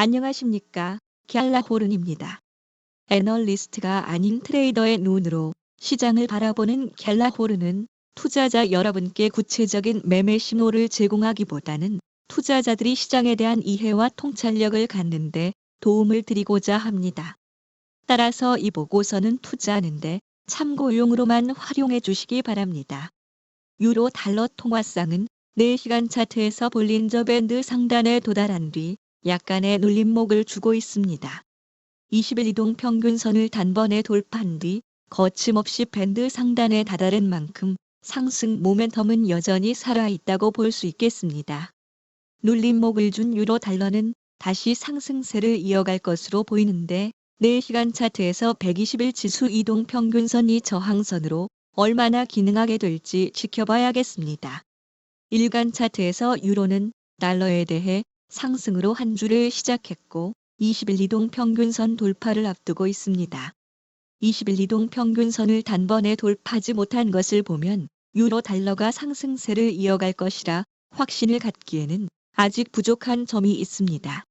안녕하십니까. 갤라호른입니다. 애널리스트가 아닌 트레이더의 눈으로 시장을 바라보는 갤라호른은 투자자 여러분께 구체적인 매매 신호를 제공하기보다는 투자자들이 시장에 대한 이해와 통찰력을 갖는 데 도움을 드리고자 합니다. 따라서 이 보고서는 투자하는데 참고용으로만 활용해 주시기 바랍니다. 유로 달러 통화상은 4시간 차트에서 볼린저 밴드 상단에 도달한 뒤 약간의 눌림목을 주고 있습니다. 20일 이동 평균선을 단번에 돌파한 뒤 거침없이 밴드 상단에 다다른 만큼 상승 모멘텀은 여전히 살아있다고 볼 수 있겠습니다. 눌림목을 준 유로 달러는 다시 상승세를 이어갈 것으로 보이는데 4시간 차트에서 120일 지수 이동 평균선이 저항선으로 얼마나 기능하게 될지 지켜봐야겠습니다. 일간 차트에서 유로는 달러에 대해 상승으로 한 주를 시작했고 20일 이동 평균선 돌파를 앞두고 있습니다. 20일 이동 평균선을 단번에 돌파하지 못한 것을 보면 유로 달러가 상승세를 이어갈 것이라 확신을 갖기에는 아직 부족한 점이 있습니다.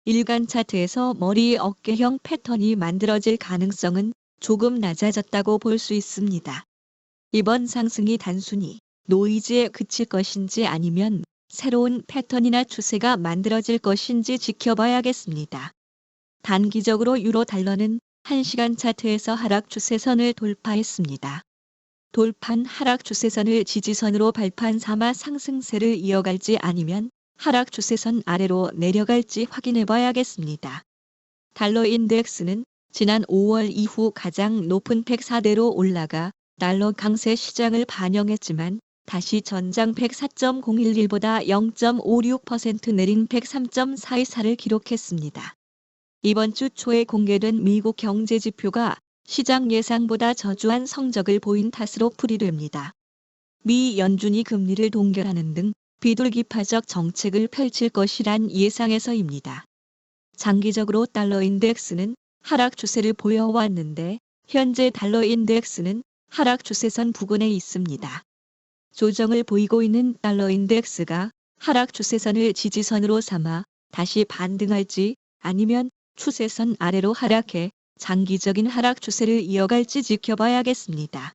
일간 차트에서 머리 어깨형 패턴이 만들어질 가능성은 조금 낮아졌다고 볼 수 있습니다. 이번 상승이 단순히 노이즈에 그칠 것인지 아니면 새로운 패턴이나 추세가 만들어질 것인지 지켜봐야겠습니다. 단기적으로 유로 달러는 1시간 차트에서 하락 추세선을 돌파했습니다. 돌파한 하락 추세선을 지지선으로 발판 삼아 상승세를 이어갈지 아니면 하락 추세선 아래로 내려갈지 확인해 봐야겠습니다. 달러 인덱스는 지난 5월 이후 가장 높은 104대로 올라가 달러 강세 시장을 반영했지만 다시 전장 104.011보다 0.56% 내린 103.424를 기록했습니다. 이번 주 초에 공개된 미국 경제 지표가 시장 예상보다 저조한 성적을 보인 탓으로 풀이됩니다. 미 연준이 금리를 동결하는 등 비둘기파적 정책을 펼칠 것이란 예상에서입니다. 장기적으로 달러 인덱스는 하락 추세를 보여왔는데 현재 달러 인덱스는 하락 추세선 부근에 있습니다. 조정을 보이고 있는 달러 인덱스가 하락 추세선을 지지선으로 삼아 다시 반등할지 아니면 추세선 아래로 하락해 장기적인 하락 추세를 이어갈지 지켜봐야겠습니다.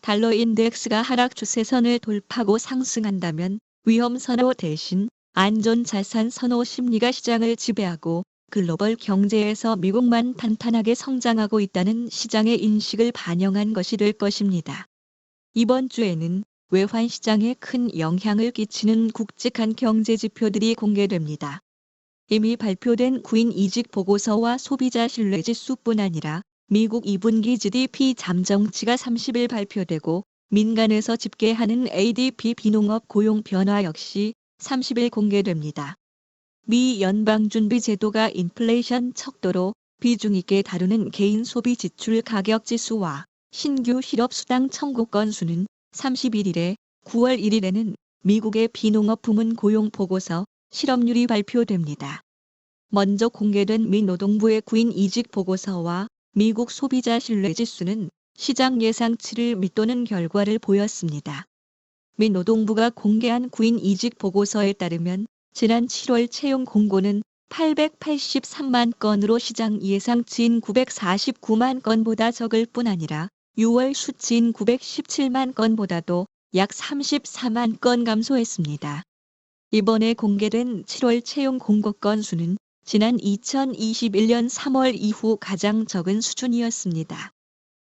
달러 인덱스가 하락 추세선을 돌파하고 상승한다면 위험 선호 대신 안전 자산 선호 심리가 시장을 지배하고 글로벌 경제에서 미국만 탄탄하게 성장하고 있다는 시장의 인식을 반영한 것이 될 것입니다. 이번 주에는 외환 시장에 큰 영향을 끼치는 굵직한 경제 지표들이 공개됩니다. 이미 발표된 구인 이직 보고서와 소비자 신뢰지수뿐 아니라 미국 2분기 GDP 잠정치가 30일 발표되고 민간에서 집계하는 ADP 비농업 고용 변화 역시 30일 공개됩니다. 미 연방준비제도가 인플레이션 척도로 비중 있게 다루는 개인 소비 지출 가격 지수와 신규 실업수당 청구 건수는 31일에 9월 1일에는 미국의 비농업 부문 고용 보고서 실업률이 발표됩니다. 먼저 공개된 미 노동부의 구인 이직 보고서와 미국 소비자 신뢰지수는 시장 예상치를 밑도는 결과를 보였습니다. 미 노동부가 공개한 구인 이직 보고서에 따르면 지난 7월 채용 공고는 883만 건으로 시장 예상치인 949만 건보다 적을 뿐 아니라 6월 수치인 917만 건보다도 약 34만 건 감소했습니다. 이번에 공개된 7월 채용 공고 건수는 지난 2021년 3월 이후 가장 적은 수준이었습니다.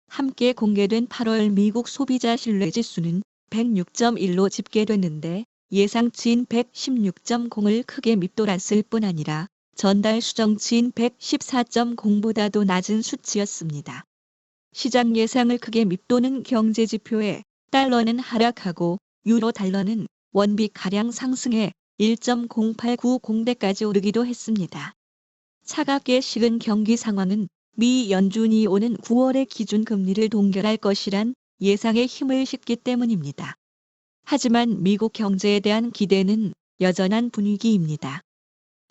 함께 공개된 8월 미국 소비자 신뢰지수는 106.1로 집계됐는데 예상치인 116.0을 크게 밑돌았을 뿐 아니라 전달 수정치인 114.0보다도 낮은 수치였습니다. 시장 예상을 크게 밑도는 경제 지표에 달러는 하락하고 유로 달러는 원비 가량 상승해 1.0890대까지 오르기도 했습니다. 차갑게 식은 경기 상황은 미 연준이 오는 9월에 기준금리를 동결할 것이란 예상에 힘을 싣기 때문입니다. 하지만 미국 경제에 대한 기대는 여전한 분위기입니다.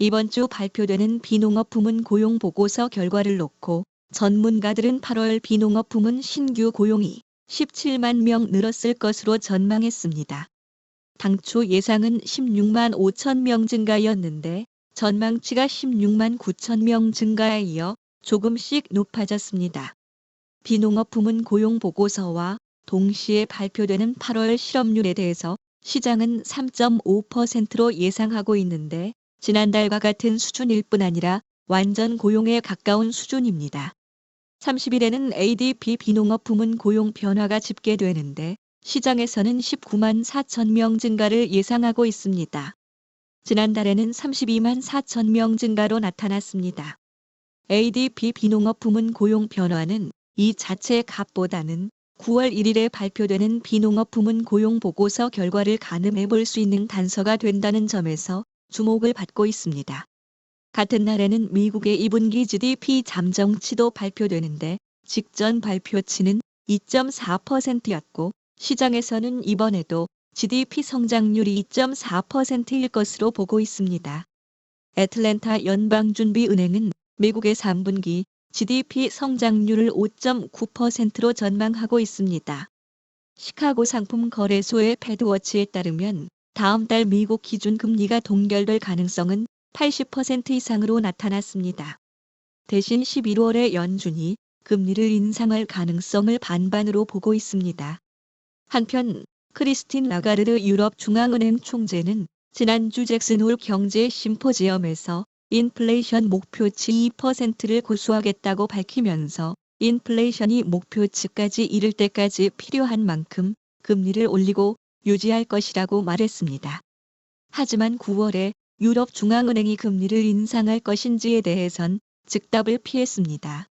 이번 주 발표되는 비농업 부문 고용 보고서 결과를 놓고 전문가들은 8월 비농업 부문 신규 고용이 17만 명 늘었을 것으로 전망했습니다. 당초 예상은 16만 5천 명 증가였는데 전망치가 16만 9천 명 증가에 이어 조금씩 높아졌습니다. 비농업 부문 고용 보고서와 동시에 발표되는 8월 실업률에 대해서 시장은 3.5%로 예상하고 있는데 지난달과 같은 수준일 뿐 아니라 완전 고용에 가까운 수준입니다. 30일에는 ADP 비농업 부문 고용 변화가 집계되는데 시장에서는 19만 4천 명 증가를 예상하고 있습니다. 지난달에는 32만 4천 명 증가로 나타났습니다. ADP 비농업 부문 고용 변화는 이 자체의 값보다는 9월 1일에 발표되는 비농업 부문 고용 보고서 결과를 가늠해 볼 수 있는 단서가 된다는 점에서 주목을 받고 있습니다. 같은 날에는 미국의 2분기 GDP 잠정치도 발표되는데 직전 발표치는 2.4%였고 시장에서는 이번에도 GDP 성장률이 2.4%일 것으로 보고 있습니다. 애틀랜타 연방준비은행은 미국의 3분기 GDP 성장률을 5.9%로 전망하고 있습니다. 시카고 상품 거래소의 패드워치에 따르면 다음 달 미국 기준금리가 동결될 가능성은 80% 이상으로 나타났습니다. 대신 11월에 연준이 금리를 인상할 가능성을 반반으로 보고 있습니다. 한편 크리스틴 라가르드 유럽 중앙은행 총재는 지난주 잭슨홀 경제 심포지엄에서 인플레이션 목표치 2%를 고수하겠다고 밝히면서 인플레이션이 목표치까지 이를 때까지 필요한 만큼 금리를 올리고 유지할 것이라고 말했습니다. 하지만 9월에 유럽 중앙은행이 금리를 인상할 것인지에 대해선 즉답을 피했습니다.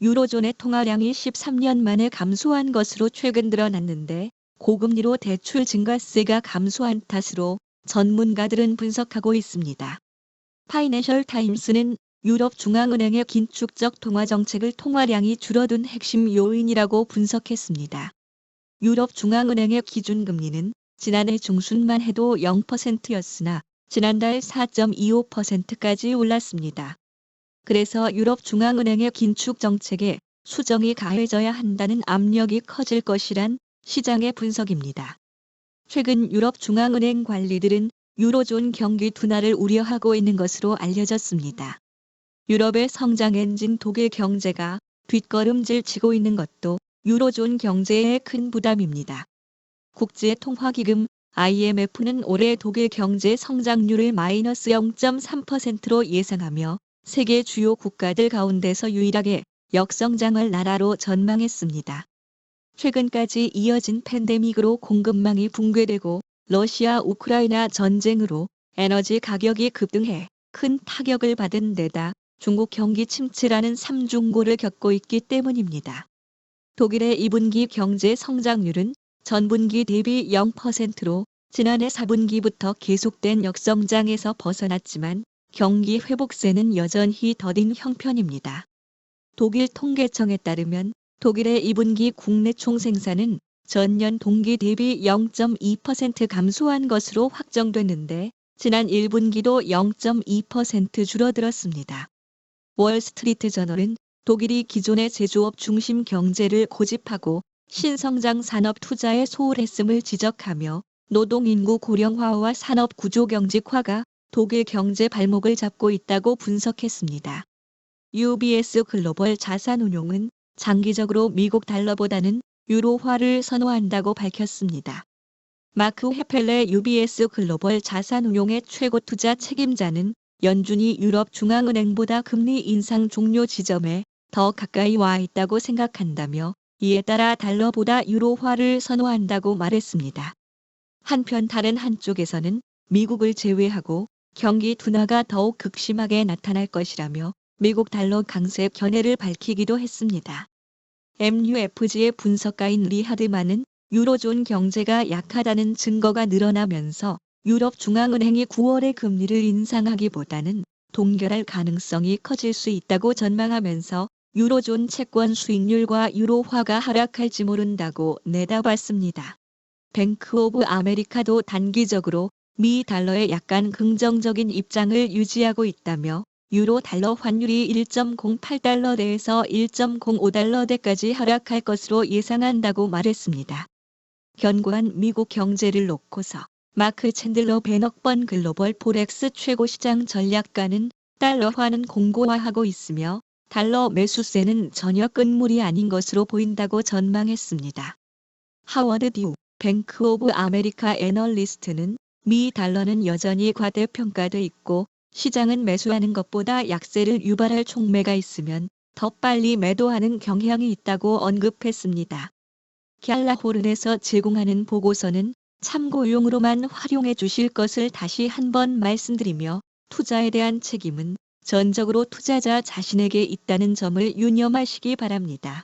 유로존의 통화량이 13년 만에 감소한 것으로 최근 드러났는데 고금리로 대출 증가세가 감소한 탓으로 전문가들은 분석하고 있습니다. 파이낸셜 타임스는 유럽 중앙은행의 긴축적 통화 정책을 통화량이 줄어든 핵심 요인이라고 분석했습니다. 유럽 중앙은행의 기준금리는 지난해 중순만 해도 0%였으나 지난달 4.25%까지 올랐습니다. 그래서 유럽 중앙은행의 긴축 정책에 수정이 가해져야 한다는 압력이 커질 것이란 시장의 분석입니다. 최근 유럽 중앙은행 관리들은 유로존 경기 둔화를 우려하고 있는 것으로 알려졌습니다. 유럽의 성장 엔진 독일 경제가 뒷걸음질 치고 있는 것도 유로존 경제에 큰 부담입니다. 국제통화기금 IMF는 올해 독일 경제 성장률을 마이너스 0.3%로 예상하며 세계 주요 국가들 가운데서 유일하게 역성장할 나라로 전망했습니다. 최근까지 이어진 팬데믹으로 공급망이 붕괴되고 러시아 우크라이나 전쟁으로 에너지 가격이 급등해 큰 타격을 받은 데다 중국 경기 침체라는 삼중고를 겪고 있기 때문입니다. 독일의 2분기 경제 성장률은 전분기 대비 0%로 지난해 4분기부터 계속된 역성장에서 벗어났지만 경기 회복세는 여전히 더딘 형편입니다. 독일 통계청에 따르면 독일의 2분기 국내 총생산은 전년 동기 대비 0.2% 감소한 것으로 확정됐는데 지난 1분기도 0.2% 줄어들었습니다. 월스트리트 저널은 독일이 기존의 제조업 중심 경제를 고집하고 신성장 산업 투자에 소홀했음을 지적하며 노동인구 고령화와 산업 구조 경직화가 독일 경제 발목을 잡고 있다고 분석했습니다. UBS 글로벌 자산운용은 장기적으로 미국 달러보다는 유로화를 선호한다고 밝혔습니다. 마크 헤펠레 UBS 글로벌 자산운용의 최고 투자 책임자는 연준이 유럽 중앙은행보다 금리 인상 종료 지점에 더 가까이 와 있다고 생각한다며 이에 따라 달러보다 유로화를 선호한다고 말했습니다. 한편 다른 한쪽에서는 미국을 제외하고 경기 둔화가 더욱 극심하게 나타날 것이라며 미국 달러 강세 견해를 밝히기도 했습니다. MUFG의 분석가인 리 하드만은 유로존 경제가 약하다는 증거가 늘어나면서 유럽 중앙은행이 9월에 금리를 인상하기보다는 동결할 가능성이 커질 수 있다고 전망하면서 유로존 채권 수익률과 유로화가 하락할지 모른다고 내다봤습니다. 뱅크 오브 아메리카도 단기적으로 미 달러에 약간 긍정적인 입장을 유지하고 있다며 유로 달러 환율이 1.08달러대에서 1.05달러대까지 하락할 것으로 예상한다고 말했습니다. 견고한 미국 경제를 놓고서 마크 챈들러 벤억번 글로벌 포렉스 최고시장 전략가는 달러화는 공고화하고 있으며 달러 매수세는 전혀 끝물이 아닌 것으로 보인다고 전망했습니다. 하워드 듀 뱅크 오브 아메리카 애널리스트는 미 달러는 여전히 과대평가돼 있고 시장은 매수하는 것보다 약세를 유발할 촉매가 있으면 더 빨리 매도하는 경향이 있다고 언급했습니다. 갤라호른에서 제공하는 보고서는 참고용으로만 활용해 주실 것을 다시 한번 말씀드리며 투자에 대한 책임은 전적으로 투자자 자신에게 있다는 점을 유념하시기 바랍니다.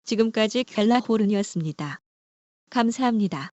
지금까지 갤라호른이었습니다. 감사합니다.